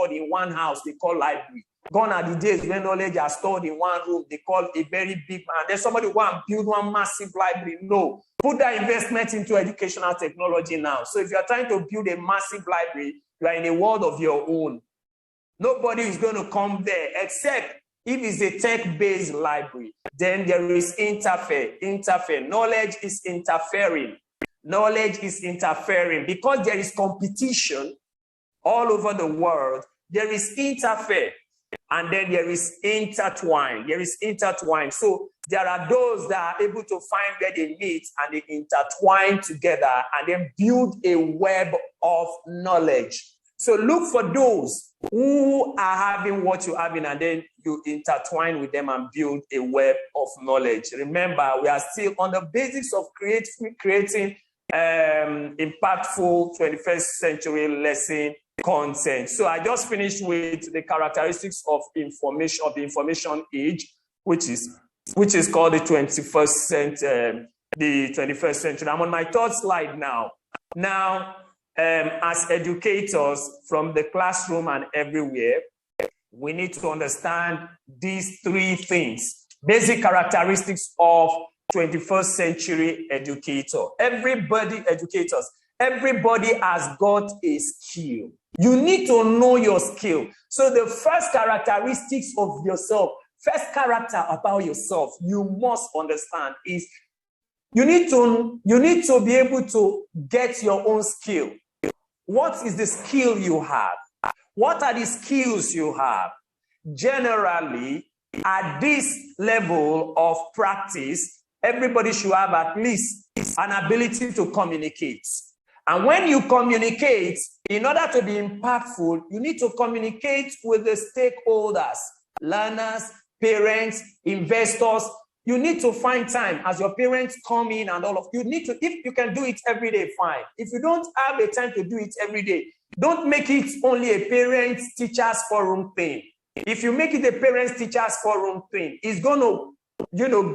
stored in one house, they call library. Gone are the days when knowledge are stored in one room, they call a very big man. Then somebody go and build one massive library. No, put that investment into educational technology now. So if you are trying to build a massive library, you are in a world of your own. Nobody is going to come there except if it's a tech-based library. Then there is interfere. Knowledge is interfering. Knowledge is interfering because there is competition all over the world. There is interfere. And then there is intertwine. So there are those that are able to find where they meet and they intertwine together and then build a web of knowledge. So look for those who are having what you're having and then you intertwine with them and build a web of knowledge. Remember, we are still on the basics of creating impactful 21st century lesson content. So I just finished with the characteristics of information, of the information age, which is called the 21st century. I'm on my third slide now. As educators from the classroom and everywhere, we need to understand these three things, basic characteristics of 21st century educator. Everybody has got a skill. You need to know your skill. So the first characteristics of yourself, first character about yourself, you must understand is you need to be able to get your own skill. What is the skill you have? What are the skills you have? Generally, at this level of practice, everybody should have at least an ability to communicate. And when you communicate, in order to be impactful, you need to communicate with the stakeholders, learners, parents, investors. You need to find time as your parents come in and all of you need to, if you can do it every day, fine. If you don't have the time to do it every day, don't make it only a parents teachers forum thing. If you make it a parents teachers forum thing, it's going to,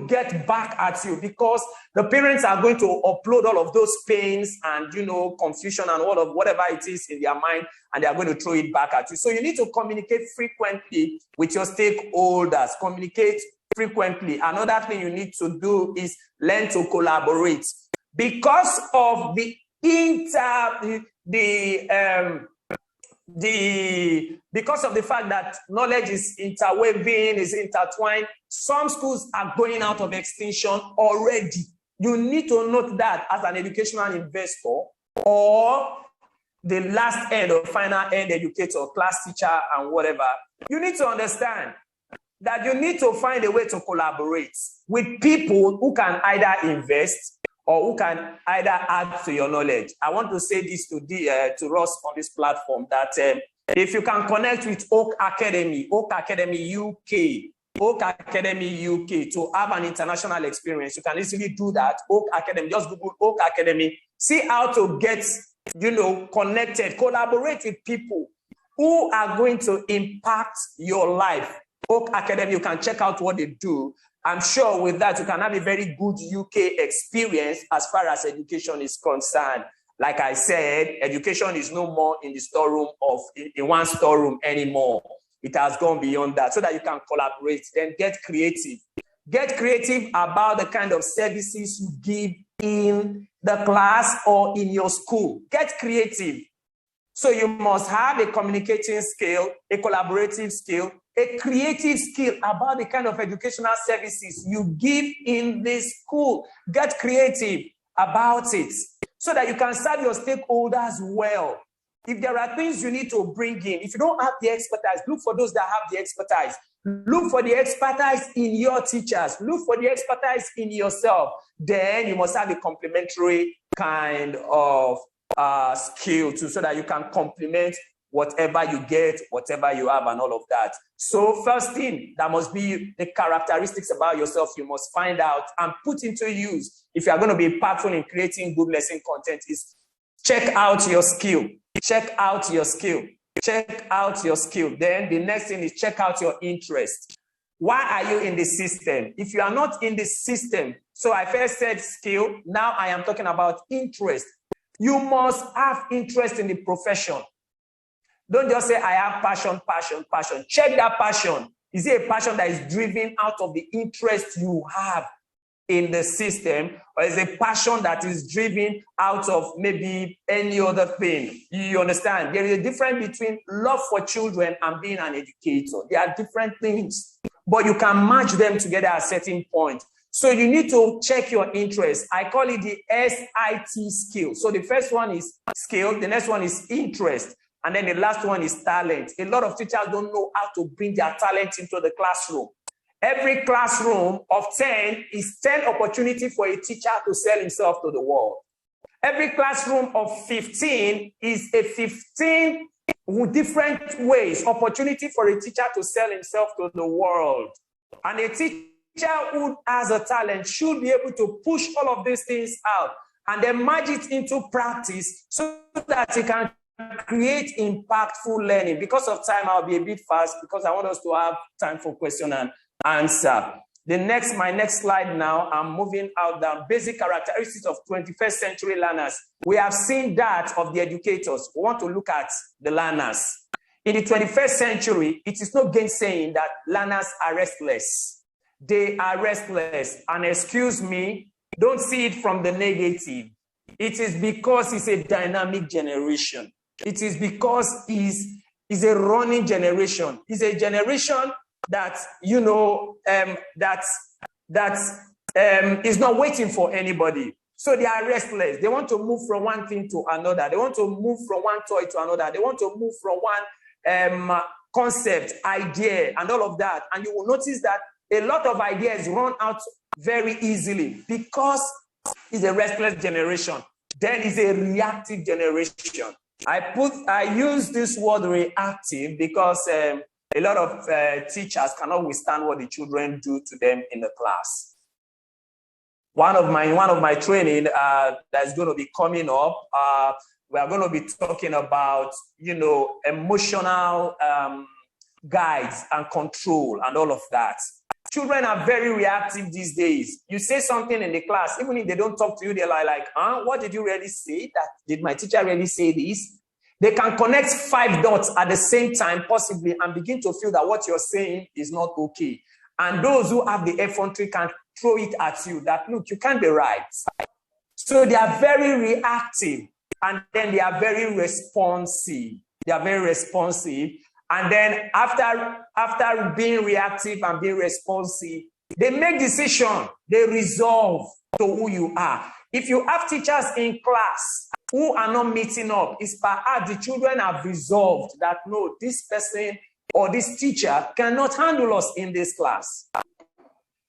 get back at you because the parents are going to upload all of those pains and, confusion and all of whatever it is in their mind, and they are going to throw it back at you. So you need to communicate frequently with your stakeholders. Communicate frequently. Another thing you need to do is learn to collaborate because of because of the fact that knowledge is interweaving, is intertwined. Some schools are going out of extinction already. You need to note that as an educational investor or the last end or final end educator, class teacher and whatever, you need to understand that you need to find a way to collaborate with people who can either invest or who can either add to your knowledge. I want to say this to us on this platform that if you can connect with Oak Academy UK to have an international experience, you can easily do that. Oak Academy, just Google Oak Academy. See how to get, connected, collaborate with people who are going to impact your life. Oak Academy, you can check out what they do. I'm sure with that, you can have a very good UK experience as far as education is concerned. Like I said, education is no more in the storeroom in one storeroom anymore. It has gone beyond that so that you can collaborate. Then get creative. Get creative about the kind of services you give in the class or in your school. Get creative. So you must have a communicating skill, a collaborative skill, a creative skill about the kind of educational services you give in this school. Get creative about it so that you can serve your stakeholders well. If there are things you need to bring in, if you don't have the expertise, look for those that have the expertise. Look for the expertise in your teachers. Look for the expertise in yourself. Then you must have a complementary kind of skill too, so that you can complement whatever you get, whatever you have, and all of that. So first thing, that must be the characteristics about yourself you must find out and put into use if you are going to be impactful in creating good lesson content is check out your skill. Check out your skill. Check out your skill. Then the next thing is check out your interest. Why are you in the system? If you are not in the system, so I first said skill, now I am talking about interest. You must have interest in the profession. Don't just say, I have passion, passion, passion. Check that passion. Is it a passion that is driven out of the interest you have in the system, or is a passion that is driven out of maybe any other thing? You understand? There is a difference between love for children and being an educator. They are different things, but you can match them together at a certain point. So you need to check your interest. I call it the SIT skill. So the first one is skill, the next one is interest, and then the last one is talent. A lot of teachers don't know how to bring their talent into the classroom. Every classroom of 10 is 10 opportunity for a teacher to sell himself to the world. Every classroom of 15 is a 15 different ways, opportunity for a teacher to sell himself to the world. And a teacher who has a talent should be able to push all of these things out and then merge it into practice so that he can create impactful learning. Because of time, I'll be a bit fast because I want us to have time for question and answer. My next slide now, I'm moving out the basic characteristics of 21st century learners. We have seen that of the educators. We want to look at the learners. In the 21st century, it is no gainsaying that learners are restless. They are restless. And excuse me, don't see it from the negative. It is because it's a dynamic generation. It is because it's a running generation. It's a generation that, you know, is not waiting for anybody. So they are restless. They want to move from one thing to another. They want to move from one toy to another. They want to move from one concept, idea, and all of that. And you will notice that a lot of ideas run out very easily because it's a restless generation. Then it's a reactive generation. I use this word reactive because a lot of teachers cannot withstand what the children do to them in the class. One of my training that's going to be coming up, we are going to be talking about, you know, emotional guides and control and all of that. Children are very reactive these days. You say something in the class, even if they don't talk to you, they're like, huh? What did you really say? Did my teacher really say this? They can connect 5 dots at the same time, possibly, and begin to feel that what you're saying is not okay. And those who have the effrontery can throw it at you that, look, you can't be right. So they are very reactive, and then they are very responsive. They are very responsive. And then after being reactive and being responsive, they make decisions. They resolve to who you are. If you have teachers in class who are not meeting up, it's perhaps the children have resolved that, no, this person or this teacher cannot handle us in this class.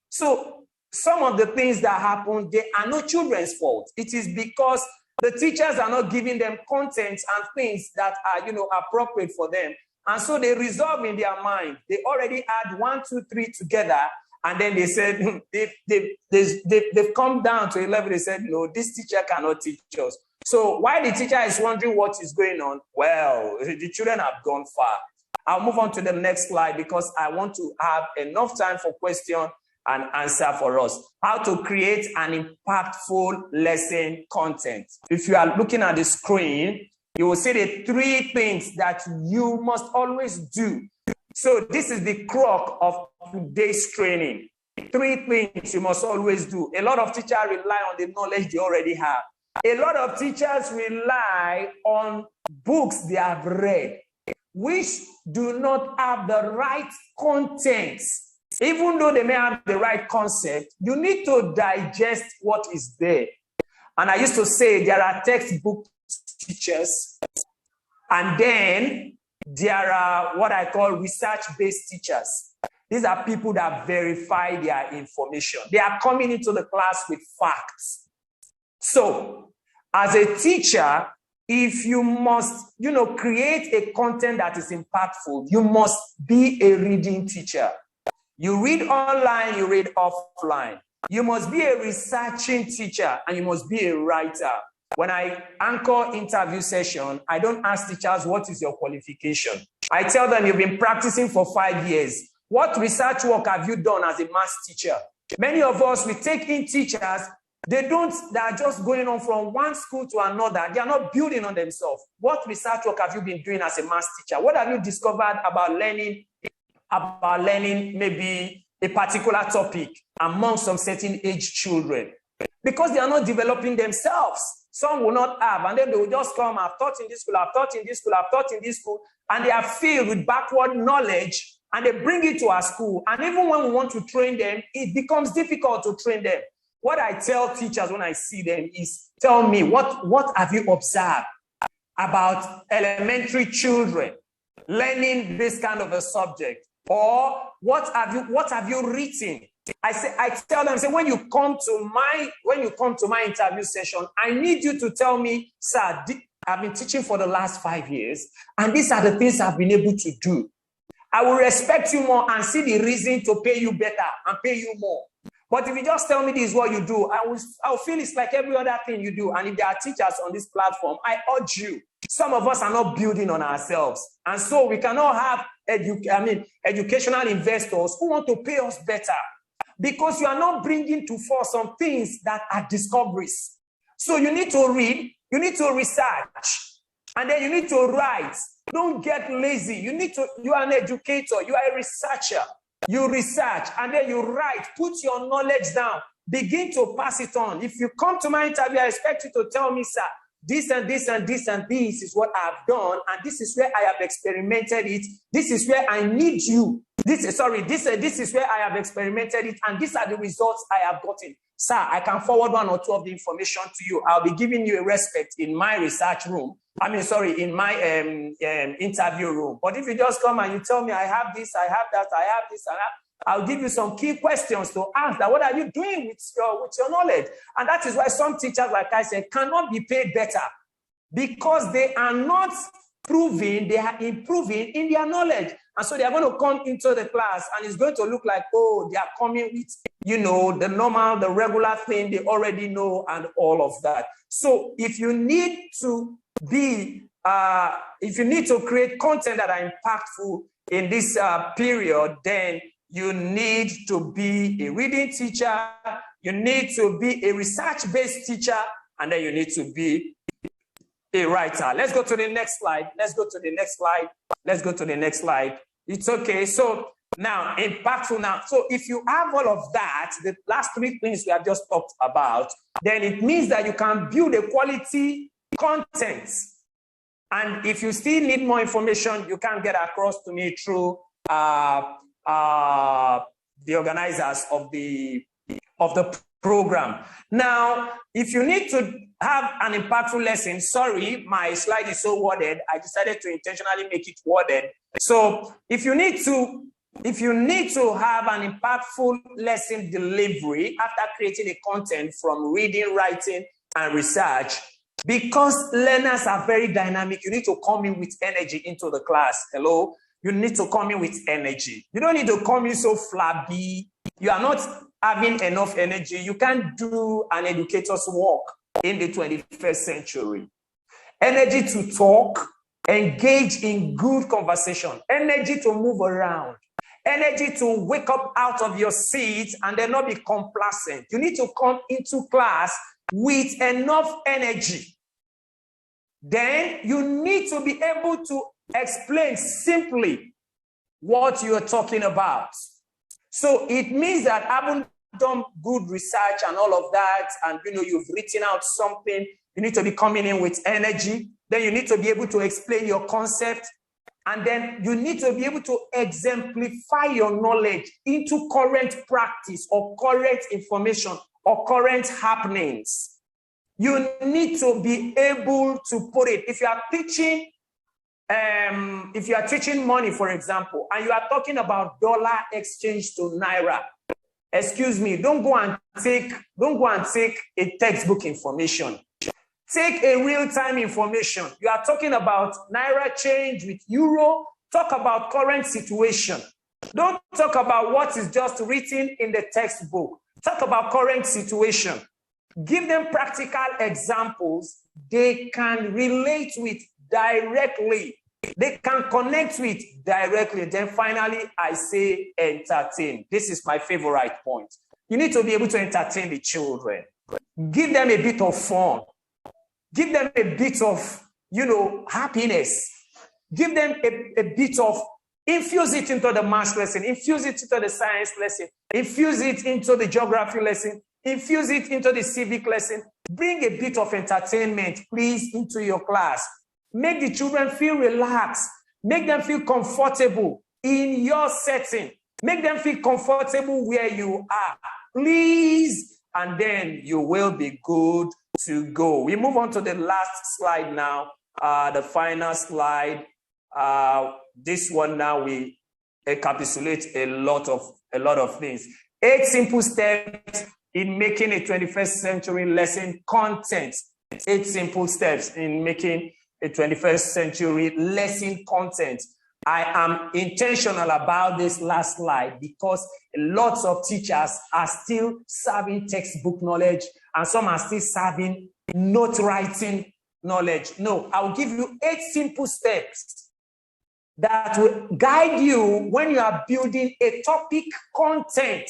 So some of the things that happen, they are not children's fault. It is because the teachers are not giving them content and things that are, you know, appropriate for them. And so they resolve in their mind. They already add 1, 2, 3 together. And then they said, they've come down to a level, they said, no, this teacher cannot teach us. So while the teacher is wondering what is going on, well, the children have gone far. I'll move on to the next slide because I want to have enough time for question and answer for us. How to create an impactful lesson content. If you are looking at the screen, you will see the 3 things that you must always do. So this is the crux of today's training. 3 things you must always do. A lot of teachers rely on the knowledge they already have. A lot of teachers rely on books they have read, which do not have the right content. Even though they may have the right concept, you need to digest what is there. And I used to say there are textbook teachers, and then there are what I call research-based teachers. These are people that verify their information. They are coming into the class with facts. So, as a teacher, if you must, you know, create a content that is impactful, you must be a reading teacher. You read online, you read offline. You must be a researching teacher, and you must be a writer. When I anchor interview session, I don't ask teachers, what is your qualification? I tell them, you've been practicing for 5 years. What research work have you done as a maths teacher? Many of us, we take in teachers They are just going on from one school to another. They are not building on themselves. What research work have you been doing as a maths teacher? What have you discovered about learning maybe a particular topic among some certain age children? Because they are not developing themselves. Some will not have, and then they will just come, I've taught in this school, I've taught in this school, I've taught in this school, and they are filled with backward knowledge, and they bring it to our school. And even when we want to train them, it becomes difficult to train them. What I tell teachers when I see them is, tell me, what have you observed about elementary children learning this kind of a subject? Or what have you written? I tell them, say, when you come to my interview session, I need you to tell me, sir, I've been teaching for the last 5 years, and these are the things I've been able to do. I will respect you more and see the reason to pay you better and pay you more. But if you just tell me this is what you do, I'll feel it's like every other thing you do. And if there are teachers on this platform, I urge you, some of us are not building on ourselves. And so we cannot have educational investors who want to pay us better, because you are not bringing to force some things that are discoveries. So you need to read, you need to research, and then you need to write. Don't get lazy. You are an educator, you are a researcher. You research and then you write, put your knowledge down, begin to pass it on. If you come to my interview, I expect you to tell me, sir, this and this and this and this is what I've done, and this is where I have experimented it. This is where I need you. This is where I have experimented it, and these are the results I have gotten. Sir, I can forward 1 or 2 of the information to you. I'll be giving you a respect in my research room. In my interview room. But if you just come and you tell me, I have this, I have that, I have this, and that, I'll give you some key questions to ask. That what are you doing with your knowledge? And that is why some teachers, like I said, cannot be paid better, because they are not proving, they are improving in their knowledge. And so they are going to come into the class and it's going to look like, oh, they are coming with, the normal, the regular thing they already know and all of that. So if you need to create content that are impactful in this period, then you need to be a reading teacher, you need to be a research-based teacher, and then you need to be a writer. Let's go to the next slide. It's okay. So now, impactful now. So if you have all of that, the last 3 things we have just talked about, then it means that you can build a quality content. And if you still need more information, you can get across to me through the organizers of the program. Now, if you need to have an impactful lesson, sorry, my slide is so worded. I decided to intentionally make it worded. So if you need to have an impactful lesson delivery after creating a content from reading, writing, and research, because learners are very dynamic, you need to come in with energy into the class. Hello? You need to come in with energy. You don't need to come in so flabby. You are not having enough energy. You can't do an educator's work in the 21st century. Energy to talk, engage in good conversation, energy to move around, energy to wake up out of your seat and then not be complacent. You need to come into class with enough energy. Then you need to be able to explain simply what you are talking about. So it means that having done good research and all of that, and you've written out something, you need to be coming in with energy. Then you need to be able to explain your concept. And then you need to be able to exemplify your knowledge into current practice or current information or current happenings. You need to be able to put it. If you are teaching money, for example, and you are talking about dollar exchange to naira, excuse me, don't go and take a textbook information. Take a real-time information. You are talking about naira change with euro. Talk about current situation. Don't talk about what is just written in the textbook. Talk about current situation. Give them practical examples they can relate with directly. They can connect with directly. Then finally, I say entertain. This is my favorite point. You need to be able to entertain the children. Give them a bit of fun. Give them a bit of, happiness. Give them a bit of, infuse it into the math lesson, infuse it into the science lesson, infuse it into the geography lesson, infuse it into the civic lesson. Bring a bit of entertainment, please, into your class. Make the children feel relaxed. Make them feel comfortable in your setting. Make them feel comfortable where you are, please, and then you will be good to go. We move on to the last slide now, the final slide. This one now we encapsulate a lot of things. 8 simple steps in making a 21st century lesson content. 8 simple steps in making a 21st century lesson content. I am intentional about this last slide because lots of teachers are still serving textbook knowledge and some are still serving note writing knowledge. No, I'll give you 8 simple steps that will guide you when you are building a topic content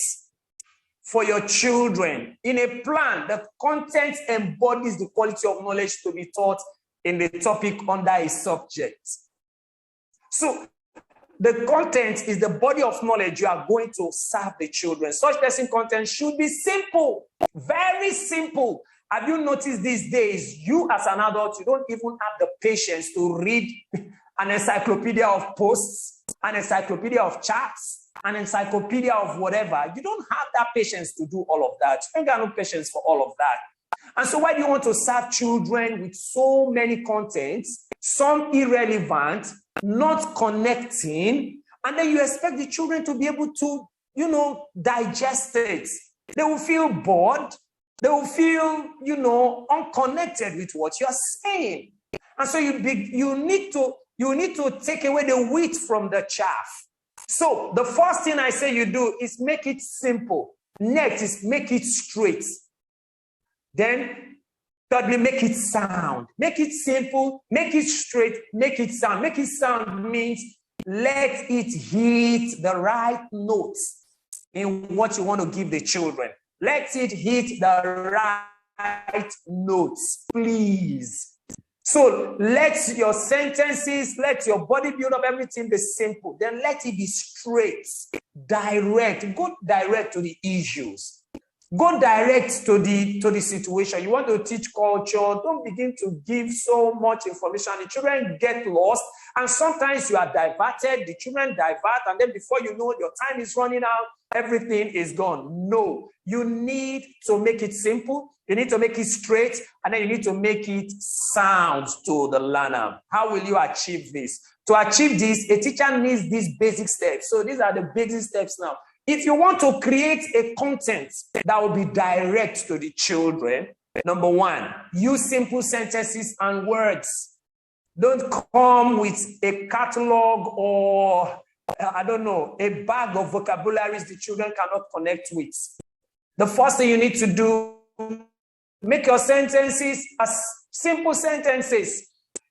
for your children. In a plan, the content embodies the quality of knowledge to be taught in the topic under a subject. So the content is the body of knowledge you are going to serve the children. Such lesson content should be simple, very simple. Have you noticed these days, you as an adult, you don't even have the patience to read an encyclopedia of posts, an encyclopedia of charts, an encyclopedia of whatever. You don't have that patience to do all of that. You ain't got no patience for all of that. And so why do you want to serve children with so many contents, some irrelevant, not connecting, and then you expect the children to be able to, digest it? They will feel bored. They will feel, unconnected with what you're saying. And so you need to take away the wheat from the chaff. So the first thing I say you do is make it simple. Next is make it straight. Then, thirdly, make it sound. Make it simple, make it straight, make it sound. Make it sound means let it hit the right notes in what you want to give the children. Let it hit the right notes, please. So let your sentences, let your body build up, everything be simple. Then let it be straight, direct. Go direct to the issues. Go direct to the situation. You want to teach culture, don't begin to give so much information. The children get lost, and sometimes you are diverted, the children divert, and then before you know, your time is running out, everything is gone. No, you need to make it simple, you need to make it straight, and then you need to make it sound to the learner. How will you achieve this? To achieve this, a teacher needs these basic steps. So these are the basic steps now. If you want to create a content that will be direct to the children, number 1, use simple sentences and words. Don't come with a catalog or, a bag of vocabularies the children cannot connect with. The first thing you need to do, make your sentences as simple sentences.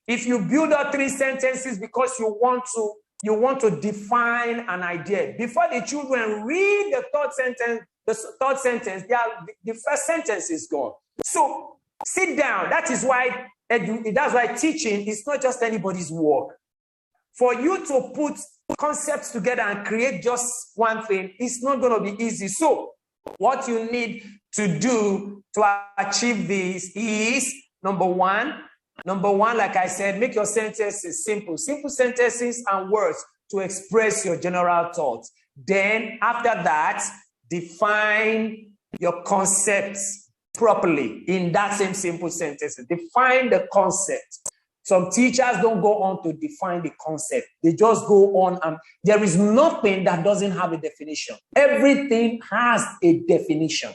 If you build up 3 sentences because you want to define an idea, before the children read the third sentence, the first sentence is gone. So sit down. That's why teaching is not just anybody's work. For you to put concepts together and create just one thing, it's not going to be easy. So what you need to do to achieve this is, number one, like I said, make your sentences simple. Simple sentences and words to express your general thoughts. Then after that, define your concepts properly in that same simple sentences. Define the concept. Some teachers don't go on to define the concept. They just go on, and there is nothing that doesn't have a definition. Everything has a definition.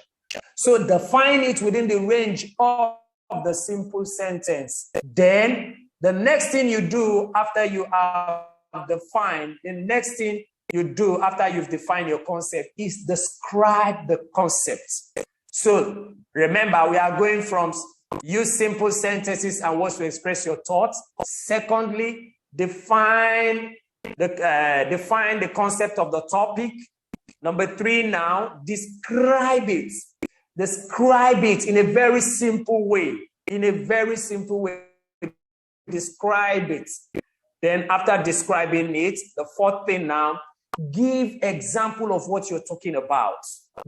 So define it within the range of the simple sentence. Then the next thing you do after you have defined, after you've defined your concept is describe the concept. So remember, we are going from use simple sentences and words to express your thoughts. Secondly, define the concept of the topic. Number 3 now, describe it. Describe it in a very simple way. In a very simple way. Describe it. Then after describing it, the fourth thing now, give example of what you're talking about.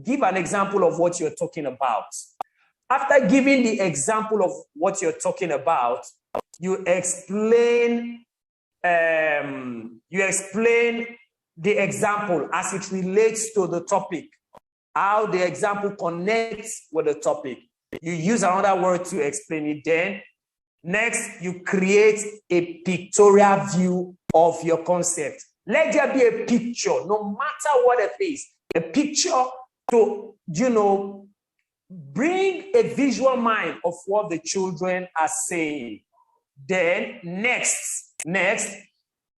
Give an example of what you're talking about. After giving the example of what you're talking about, you explain the example as it relates to the topic, how the example connects with the topic. You use another word to explain it. Then next, you create a pictorial view of your concept. Let there be a picture, no matter what it is, a picture to, bring a visual mind of what the children are saying. Then next,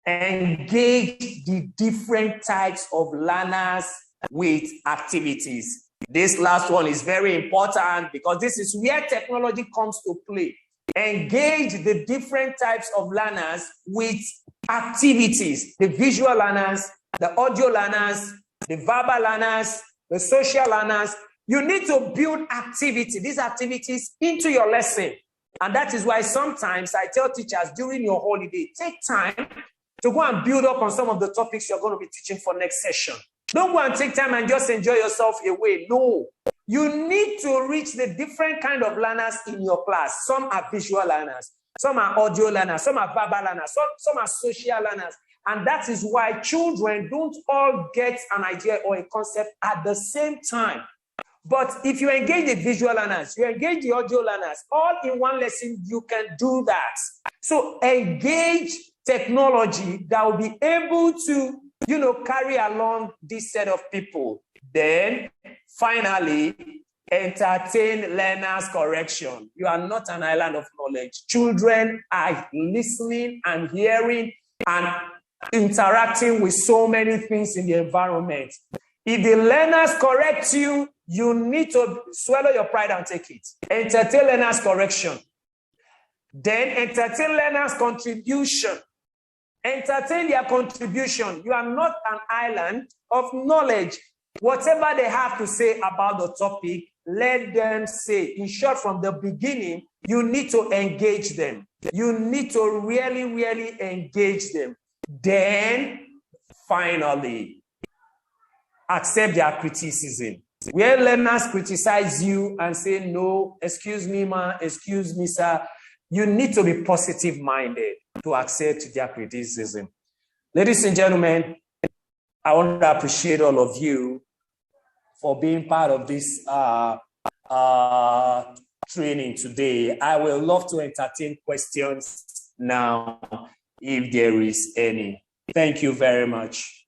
engage the different types of learners with activities. This last one is very important because this is where technology comes to play. Engage the different types of learners with activities. The visual learners, the audio learners, the verbal learners, the social learners. You need to build these activities into your lesson. And that is why sometimes I tell teachers during your holiday, take time to go and build up on some of the topics you're going to be teaching for next session. Don't go and take time and just enjoy yourself away. No. You need to reach the different kind of learners in your class. Some are visual learners. Some are audio learners. Some are verbal learners. Some are social learners. And that is why children don't all get an idea or a concept at the same time. But if you engage the visual learners, you engage the audio learners, all in one lesson, you can do that. So engage technology that will be able to, carry along this set of people. Then, finally, entertain learners' correction. You are not an island of knowledge. Children are listening and hearing and interacting with so many things in the environment. If the learners correct you, you need to swallow your pride and take it. Entertain learners' correction. Then entertain learners' contribution. Entertain their contribution. You are not an island of knowledge. Whatever they have to say about the topic, let them say. In short, from the beginning, you need to engage them. You need to really, really engage them. Then, finally, accept their criticism. Where learners criticize you and say, no, excuse me, ma, excuse me, sir, you need to be positive-minded to accept their criticism. Ladies and gentlemen, I want to appreciate all of you for being part of this training today. I will love to entertain questions now if there is any. Thank you very much.